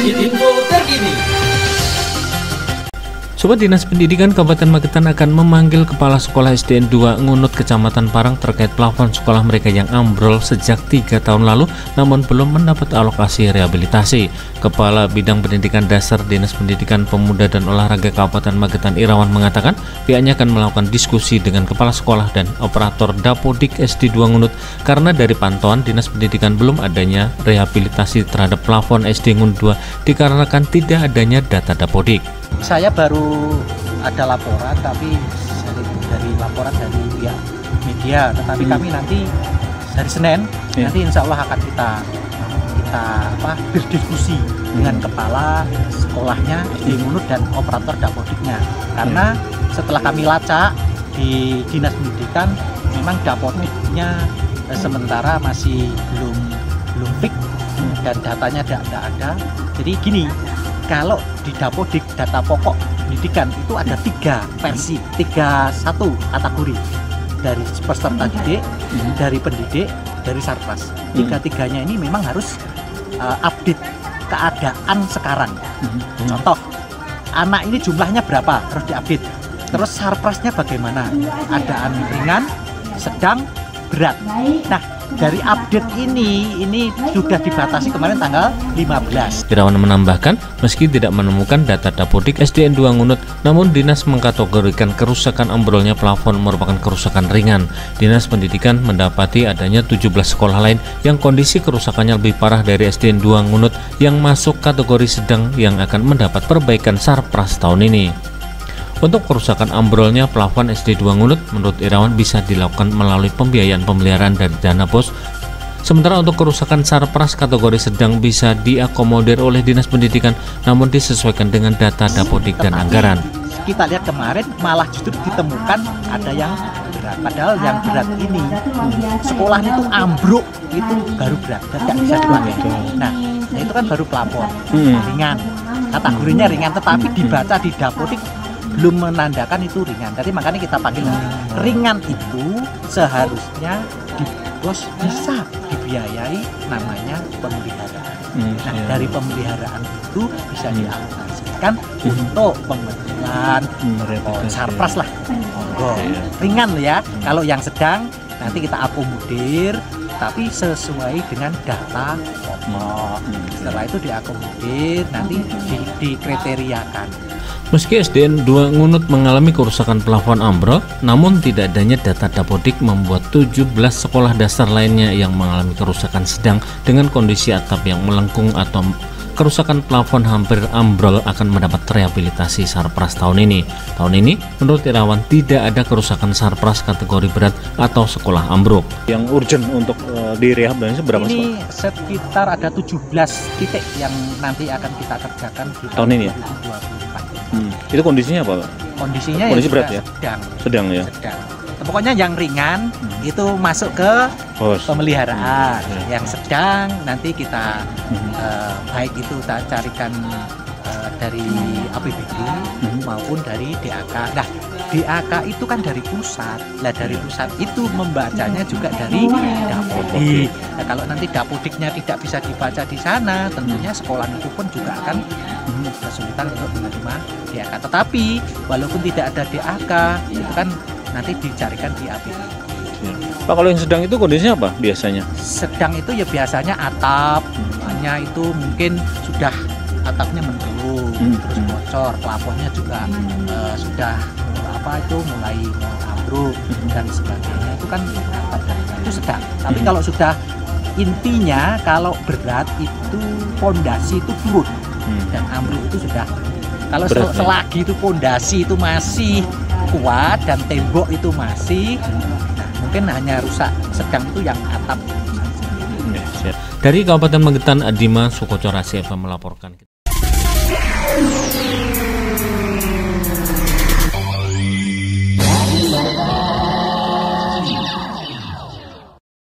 Info terkini. Sobat Dinas Pendidikan Kabupaten Magetan akan memanggil Kepala Sekolah SDN 2 Ngunut Kecamatan Parang terkait plafon sekolah mereka yang ambrol sejak 3 tahun lalu namun belum mendapat alokasi rehabilitasi. Kepala Bidang Pendidikan Dasar Dinas Pendidikan Pemuda dan Olahraga Kabupaten Magetan Irawan mengatakan pihaknya akan melakukan diskusi dengan Kepala Sekolah dan operator Dapodik SD 2 Ngunut karena dari pantauan Dinas Pendidikan belum adanya rehabilitasi terhadap plafon SD Ngunut 2 dikarenakan tidak adanya data Dapodik. Saya baru ada laporan, tapi dari laporan dari pihak media, tetapi kami nanti hari Senin nanti insya Allah akan kita berdiskusi dengan kepala sekolahnya di Ngunut dan operator Dapodiknya, karena setelah kami lacak di Dinas Pendidikan memang Dapodiknya sementara masih belum fix dan datanya tidak ada. Jadi gini, kalau di Dapodik data pokok pendidikan itu ada 3 versi, 1 kategori dari peserta didik, dari pendidik, dari sarpras. Tiga-tiganya ini memang harus update keadaan sekarang. Contoh, anak ini jumlahnya berapa harus diupdate. Terus sarprasnya bagaimana? Adaan ringan, sedang, berat. Nah, dari update ini sudah dibatasi kemarin tanggal 15. Irawan menambahkan, meski tidak menemukan data Dapodik SDN 2 Ngunut, namun Dinas mengkategorikan kerusakan ambrolnya plafon merupakan kerusakan ringan. Dinas Pendidikan mendapati adanya 17 sekolah lain yang kondisi kerusakannya lebih parah dari SDN 2 Ngunut yang masuk kategori sedang yang akan mendapat perbaikan sarpras tahun ini. Untuk kerusakan ambrolnya plafon SD 2 Ngunut, menurut Irawan bisa dilakukan melalui pembiayaan pemeliharaan dari dana BOS. Sementara untuk kerusakan sarpras kategori sedang bisa diakomodir oleh Dinas Pendidikan, namun disesuaikan dengan data Dapodik dan anggaran. Kita lihat kemarin malah justru ditemukan ada yang berat, padahal yang berat ini sekolah itu ambruk itu baru berat dan tidak bisa dipakai. Nah, itu kan baru plafon ringan, kategorinya ringan, tetapi dibaca di Dapodik belum menandakan itu ringan. Tadi makanya kita panggil ringan itu seharusnya di BOS bisa dibiayai namanya pemeliharaan. Nah, dari pemeliharaan itu bisa dialokasikan untuk pembetulan sarpras lah. Ringan ya. Kalau yang sedang nanti kita akomodir, tapi sesuai dengan data pokok. Setelah itu diakomodir, nanti dikriteriakan. Meski SDN 2 Ngunut mengalami kerusakan plafon ambrol, namun tidak adanya data Dapodik membuat 17 sekolah dasar lainnya yang mengalami kerusakan sedang dengan kondisi atap yang melengkung atau kerusakan plafon hampir ambrol akan mendapat rehabilitasi sarpras tahun ini. Tahun ini, menurut Irawan tidak ada kerusakan sarpras kategori berat atau sekolah ambruk. Yang urgent untuk direhabilitasi berapa sekolah? Ini sekitar ada 17 titik yang nanti akan kita kerjakan di tahun ini ya? 2024. Itu kondisinya apa, Pak? Kondisinya kondisi berat ya? Sedang ya? Sedang. Pokoknya yang ringan itu masuk ke pemeliharaan. Yang sedang nanti kita baik itu kita carikan dari APBD maupun dari DAK. Nah, DAK itu kan dari pusat. Nah, dari pusat itu membacanya juga dari Dapodik. Nah, kalau nanti Dapodiknya tidak bisa dibaca di sana, tentunya sekolah itu pun juga akan kesulitan untuk menerima DAK. Tetapi walaupun tidak ada DAK, itu kan nanti dicarikan di APBD. Pak, kalau yang sedang itu kondisinya apa biasanya? Sedang itu ya biasanya atap, hanya itu mungkin sudah atapnya mendung, terus bocor, plafonnya juga sudah mulai ambruk dan sebagainya. Itu kan itu sedang. Tapi kalau sudah intinya kalau berat itu pondasi itu turun dan ambruk itu sudah. Kalau selagi itu pondasi itu masih kuat dan tembok itu masih, mungkin hanya rusak sedang itu yang atap. Dari Kabupaten Magetan, Adima Sukoco Rasi FM melaporkan.